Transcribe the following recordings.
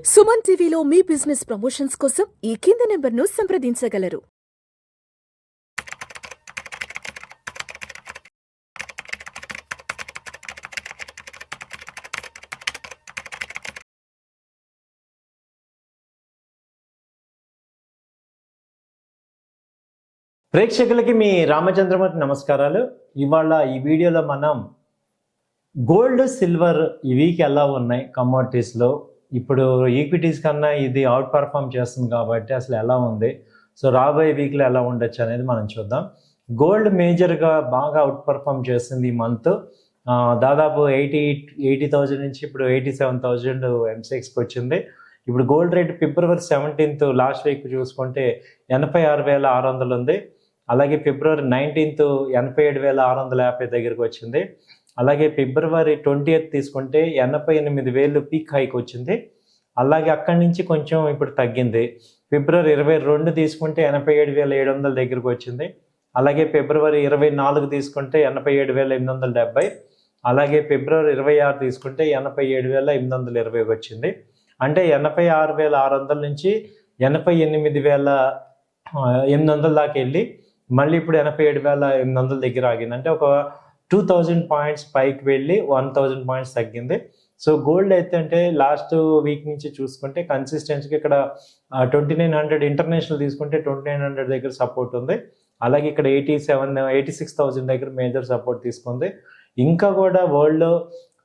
సుమన్ టీవీలో మీ business promotions కోసం ఈ కింది నెంబర్ను సంప్రదించగలరు. ప్రేక్షకులకి మీ రామచంద్రమూర్తి నమస్కారాలు. ఇవాళ ఈ వీడియోలో మనం గోల్డ్ సిల్వర్ ఈ వీక్ ఎలా ఉన్నాయి కమోడిటీస్లో, ఇప్పుడు ఈక్విటీస్ కన్నా ఇది అవుట్ పర్ఫామ్ చేస్తుంది కాబట్టి అసలు ఎలా ఉంది, సో రాబోయే వీక్లో ఎలా ఉండొచ్చు అనేది మనం చూద్దాం. గోల్డ్ మేజర్గా బాగా అవుట్ పర్ఫామ్ చేస్తుంది ఈ మంత్. దాదాపు 80,000 నుంచి ఇప్పుడు 87,000 ఎంసెక్స్కి వచ్చింది. ఇప్పుడు గోల్డ్ రేట్ ఫిబ్రవరి 17th లాస్ట్ వీక్ చూసుకుంటే 86,600 ఉంది. అలాగే ఫిబ్రవరి 19th 87,650 దగ్గరికి వచ్చింది. అలాగే ఫిబ్రవరి 20th తీసుకుంటే 88,000 పీక్ హైక్ వచ్చింది. అలాగే అక్కడి నుంచి కొంచెం ఇప్పుడు తగ్గింది. ఫిబ్రవరి 22 తీసుకుంటే 87,700 దగ్గరికి వచ్చింది. అలాగే ఫిబ్రవరి 24 తీసుకుంటే 87,870. అలాగే ఫిబ్రవరి 26 తీసుకుంటే 87,820 వచ్చింది. అంటే 86,600 నుంచి 88,800 దాకా వెళ్ళి మళ్ళీ ఇప్పుడు 87,800 దగ్గర ఆగింది. అంటే ఒక 2,000 పాయింట్స్ పైకి వెళ్ళి 1,000 పాయింట్స్ తగ్గింది. సో గోల్డ్ అయితే అంటే లాస్ట్ వీక్ నుంచి చూసుకుంటే కన్సిస్టెన్సీగా ఇక్కడ 2,900 ఇంటర్నేషనల్ తీసుకుంటే 2,900 దగ్గర సపోర్ట్ ఉంది. అలాగే ఇక్కడ 86,000 దగ్గర మేజర్ సపోర్ట్ తీసుకుంది. ఇంకా కూడా వరల్డ్లో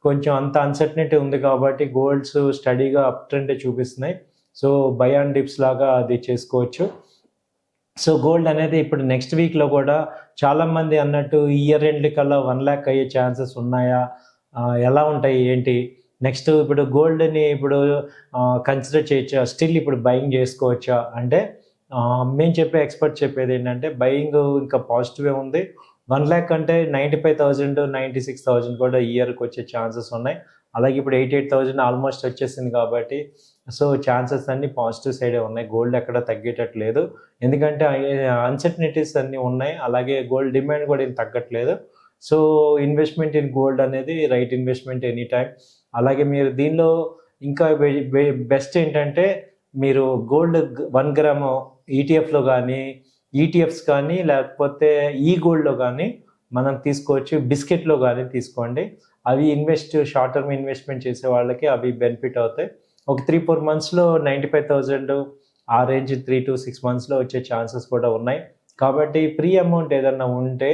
కొంచెం అంత అన్సర్టనిటీ ఉంది కాబట్టి గోల్డ్స్ స్టడీగా అప్ ట్రెండ్ చూపిస్తున్నాయి. సో బై అండ్ డిప్స్ లాగా అది చేసుకోవచ్చు. సో గోల్డ్ అనేది ఇప్పుడు నెక్స్ట్ వీక్లో కూడా చాలామంది అన్నట్టు ఇయర్ ఎండ్ కల్లా 1 lakh అయ్యే ఛాన్సెస్ ఉన్నాయా, ఎలా ఉంటాయి ఏంటి, నెక్స్ట్ ఇప్పుడు గోల్డ్ని ఇప్పుడు కన్సిడర్ చేయొచ్చా, స్టిల్ ఇప్పుడు బయింగ్ చేసుకోవచ్చా అంటే మేము ఎక్స్పర్ట్ చెప్పేది ఏంటంటే బయింగ్ ఇంకా పాజిటివే ఉంది. 1 lakh అంటే 95,000 96,000 కూడా ఇయర్కి వచ్చే ఛాన్సెస్ ఉన్నాయి. అలాగే ఇప్పుడు 88,000 ఆల్మోస్ట్ వచ్చేసింది కాబట్టి సో ఛాన్సెస్ అన్నీ పాజిటివ్ సైడే ఉన్నాయి. గోల్డ్ ఎక్కడ తగ్గేటట్లేదు, ఎందుకంటే అన్సర్టనిటీస్ అన్నీ ఉన్నాయి. అలాగే గోల్డ్ డిమాండ్ కూడా ఏం తగ్గట్లేదు. సో ఇన్వెస్ట్మెంట్ ఇన్ గోల్డ్ అనేది రైట్ ఇన్వెస్ట్మెంట్ ఎనీ టైం. అలాగే మీరు దీనిలో ఇంకా బెస్ట్ ఏంటంటే మీరు గోల్డ్ 1 గ్రామ్ ఈటీఎఫ్లో కానీ ఈటీఎఫ్స్ కానీ లేకపోతే ఈ గోల్డ్లో కానీ మనం తీసుకోవచ్చు. బిస్కెట్లో కానీ తీసుకోండి. అవి షార్ట్ టర్మ్ ఇన్వెస్ట్మెంట్ చేసే వాళ్ళకి అవి బెనిఫిట్ అవుతాయి. ఒక 3-4 monthsలో 95,000 ఆ రేంజ్ 3 to 6 monthsలో వచ్చే ఛాన్సెస్ కూడా ఉన్నాయి. కాబట్టి ప్రీ అమౌంట్ ఏదన్నా ఉంటే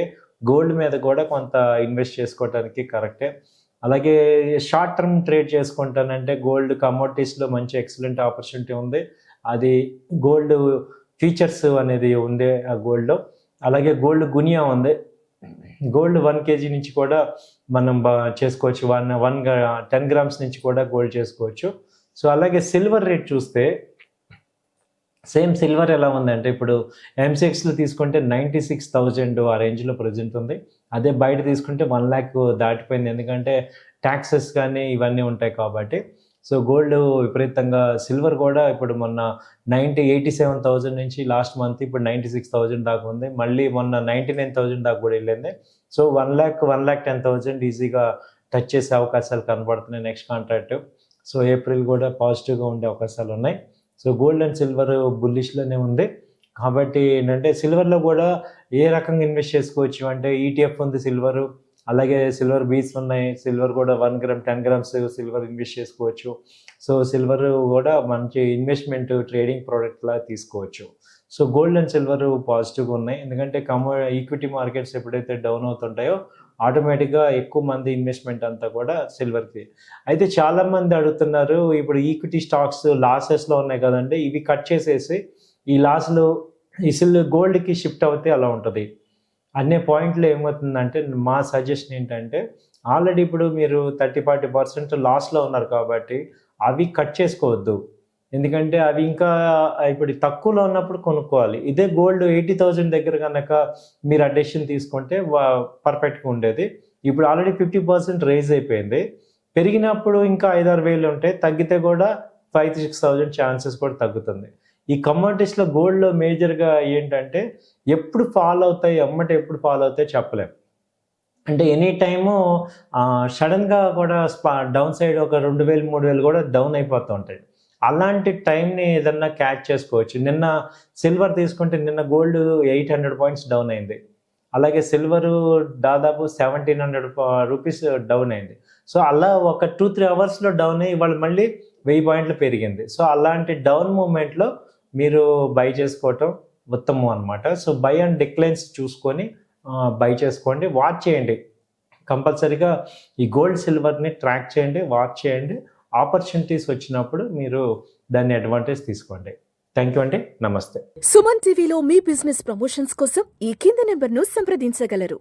గోల్డ్ మీద కూడా కొంత ఇన్వెస్ట్ చేసుకోవడానికి కరెక్టే. అలాగే షార్ట్ టర్మ్ ట్రేడ్ చేసుకుంటానంటే గోల్డ్ కమోడిటీస్లో మంచి ఎక్సలెంట్ ఆపర్చునిటీ ఉంది. అది గోల్డ్ ఫీచర్స్ అనేది ఉంది ఆ గోల్డ్లో. అలాగే గోల్డ్ గునియా ఉంది. గోల్డ్ 1 kg నుంచి కూడా మనం చేసుకోవచ్చు. 10 grams నుంచి కూడా గోల్డ్ చేసుకోవచ్చు. సో అలాగే సిల్వర్ రేట్ చూస్తే సేమ్ సిల్వర్ ఎలా ఉందంటే ఇప్పుడు ఎంసెక్స్లో తీసుకుంటే 96,000 ఆ రేంజ్లో ప్రజెంట్ ఉంది. అదే బయట తీసుకుంటే 1 lakh దాటిపోయింది, ఎందుకంటే ట్యాక్సెస్ కానీ ఇవన్నీ ఉంటాయి కాబట్టి. సో గోల్డ్ విపరీతంగా, సిల్వర్ కూడా ఇప్పుడు మొన్న 87,000 నుంచి లాస్ట్ మంత్ ఇప్పుడు 96,000 దాకా ఉంది. మళ్ళీ మొన్న 99,000 దాకా కూడా వెళ్ళింది. సో 1 lakh 1,10,000 ఈజీగా టచ్ చేసే అవకాశాలు కనబడుతున్నాయి నెక్స్ట్ కాంట్రాక్ట్. సో ఏప్రిల్ కూడా పాజిటివ్గా ఉండే అవకాశాలు ఉన్నాయి. సో గోల్డ్ అండ్ సిల్వర్ బుల్లిష్లోనే ఉంది. కాబట్టి ఏంటంటే సిల్వర్లో కూడా ఏ రకంగా ఇన్వెస్ట్ చేసుకోవచ్చు అంటే ఈటీఎఫ్ ఉంది సిల్వరు, అలాగే సిల్వర్ బీస్ ఉన్నాయి. సిల్వర్ కూడా 1 gram 10 grams సిల్వర్ ఇన్వెస్ట్ చేసుకోవచ్చు. సో సిల్వర్ కూడా మంచి ఇన్వెస్ట్మెంట్ ట్రేడింగ్ ప్రోడక్ట్ లాగా తీసుకోవచ్చు. సో గోల్డ్ అండ్ సిల్వర్ పాజిటివ్గా ఉన్నాయి, ఎందుకంటే ఈక్విటీ మార్కెట్స్ ఎప్పుడైతే డౌన్ అవుతుంటాయో ఆటోమేటిక్గా ఎక్కువ మంది ఇన్వెస్ట్మెంట్ అంతా కూడా సిల్వర్కి. అయితే చాలామంది అడుగుతున్నారు ఇప్పుడు ఈక్విటీ స్టాక్స్ లాసెస్లో ఉన్నాయి కదండి, ఇవి కట్ చేసేసి ఈ లాస్లు గోల్డ్కి షిఫ్ట్ అవుతే అలా ఉంటుంది అనే పాయింట్లో ఏమవుతుందంటే మా సజెషన్ ఏంటంటే ఆల్రెడీ ఇప్పుడు మీరు 30-40% లాస్లో ఉన్నారు కాబట్టి అవి కట్ చేసుకోవద్దు. ఎందుకంటే అవి ఇంకా ఇప్పుడు తక్కువలో ఉన్నప్పుడు కొనుక్కోవాలి. ఇదే గోల్డ్ 80,000 దగ్గర కనుక మీరు ఆ డెసిషన్ తీసుకుంటే పర్ఫెక్ట్గా ఉండేది. ఇప్పుడు ఆల్రెడీ 50% రైజ్ అయిపోయింది. పెరిగినప్పుడు ఇంకా 5-6 వేలు ఉంటాయి, తగ్గితే కూడా 5,000-6,000 ఛాన్సెస్ కూడా తగ్గుతుంది. ఈ కమోడిటీస్లో గోల్డ్లో మేజర్గా ఏంటంటే ఎప్పుడు ఫాలో అవుతాయి, ఎప్పుడు ఫాలో అవుతాయి చెప్పలేం. అంటే ఎనీ టైము సడన్గా కూడా డౌన్ సైడ్ ఒక 2,000-3,000 కూడా డౌన్ అయిపోతూ ఉంటాయి. అలాంటి టైంని ఏదన్నా క్యాచ్ చేసుకోవచ్చు. నిన్న సిల్వర్ తీసుకుంటే నిన్న గోల్డ్ 800 పాయింట్స్ డౌన్ అయింది. అలాగే సిల్వరు దాదాపు 1700 రూపీస్ డౌన్ అయింది. సో అలా ఒక 2-3 అవర్స్లో డౌన్ అయ్యి ఇవాళ మళ్ళీ 1000 పాయింట్లు పెరిగింది. సో అలాంటి డౌన్ మూమెంట్లో మీరు బై చేసుకోవటం ఉత్తమం అనమాట. సో బై అండ్ డిక్లైన్స్ చూసుకొని బై చేసుకోండి. వాచ్ చేయండి, కంపల్సరీగా ఈ గోల్డ్ సిల్వర్ని ట్రాక్ చేయండి, వాచ్ చేయండి. ఆపర్చునిటీస్ వచ్చినప్పుడు మీరు దాన్ని అడ్వాంటేజ్ తీసుకోండి. థ్యాంక్ యూ అండి. నమస్తే. సుమన్ టీవీలో మీ బిజినెస్ ప్రమోషన్స్ కోసం ఈ కింది నెంబర్ను సంప్రదించగలరు.